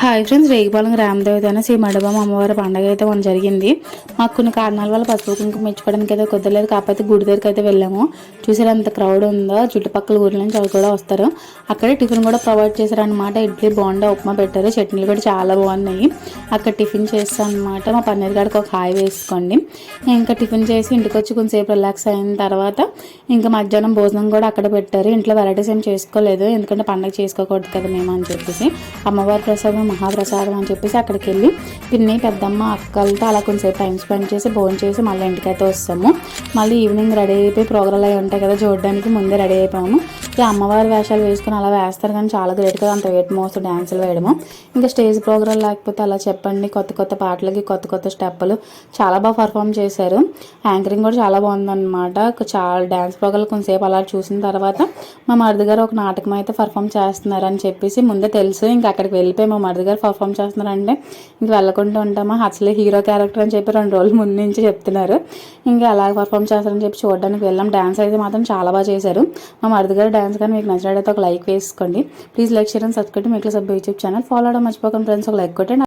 Hi friends, రేగిపాలెం గ్రామదేవత అయిన శ్రీ మడబమ్మ అమ్మవారి పండుగ అయితే మన జరిగింది. మాకు కొన్ని కారణాల వల్ల పసుపు కుంకుమ మెచ్చుకోవడానికి అయితే కుదరలేదు. కాకపోతే గుడి దగ్గరికి అయితే వెళ్ళాము. చూసారు ఎంత క్రౌడ్ ఉందో, చుట్టుపక్కల ఊర్ల నుంచి అవి కూడా వస్తారు. అక్కడే టిఫిన్ కూడా ప్రొవైడ్ చేశారనమాట. ఇడ్లీ, బోండా, ఉప్మా పెట్టారు. చట్నీలు కూడా చాలా బాగున్నాయి. అక్కడ టిఫిన్ చేస్తాను అనమాట. మా పన్నీర్ గారికి ఒక హాయ్ వేసుకోండి. ఇంకా టిఫిన్ చేసి ఇంటికి వచ్చి కొంచెంసేపు రిలాక్స్ అయిన తర్వాత ఇంకా మధ్యాహ్నం భోజనం కూడా అక్కడ పెట్టారు. ఇంట్లో వెరైటీస్ ఏం చేసుకోలేదు, ఎందుకంటే పండుగ చేసుకోకూడదు కదా మేము అని చెప్పేసి. అమ్మవారి ప్రసాదం మహాప్రసాదం అని చెప్పేసి అక్కడికి వెళ్ళి పిన్ని, పెద్దమ్మ, అక్కలతో అలా కొంచెంసేపు టైం స్పెండ్ చేసి భోజనం చేసి మళ్ళీ ఇంటికైతే వస్తాము. మళ్ళీ ఈవినింగ్ రెడీ అయిపోయి ప్రోగ్రాలు అవి ఉంటాయి కదా చూడడానికి, ముందే రెడీ అయిపోయాము. ఇక అమ్మవారి వేషాలు వేసుకుని అలా వేస్తారు, కానీ చాలా గ్రేట్ కదా అంత వెయిట్ మోస్తూ డ్యాన్సులు వేయడము. ఇంకా స్టేజ్ ప్రోగ్రాం లేకపోతే అలా చెప్పండి, కొత్త కొత్త పాటలకి కొత్త కొత్త స్టెప్పులు చాలా బాగా పర్ఫామ్ చేశారు. యాంకరింగ్ కూడా చాలా బాగుందన్నమాట. చాలా డ్యాన్స్ ప్రోగ్రాలు కొంచెంసేపు అలా చూసిన తర్వాత మా మరిది గారు ఒక నాటకం అయితే పర్ఫామ్ చేస్తున్నారని చెప్పేసి ముందే తెలుసు. ఇంకా అక్కడికి వెళ్ళిపోయి మా మరిది గారు పర్ఫామ్ చేస్తున్నారంటే ఇంక వెళ్ళకుండా ఉంటామా, అసలే హీరో క్యారెక్టర్ అని చెప్పి 2 రోజుల ముందు నుంచి చెప్తున్నారు. ఇంకా అలా పర్ఫామ్ చేస్తారని చెప్పి చూడడానికి వెళ్ళాం. డ్యాన్స్ అయితే మాత్రం చాలా బాగా చేశారు. మా మరిది గారు డ్యాన్స్ కానీ మీకు నచ్చినట్టయితే ఒక లైక్ వేసుకోండి. Please like, share and subscribe. మీకు సబ్బు యూట్యూబ్ ఛానల్ ఫాలో అవడం మర్చిపోకండి ఫ్రెండ్స్. ఒక లైక్ కొట్టండి.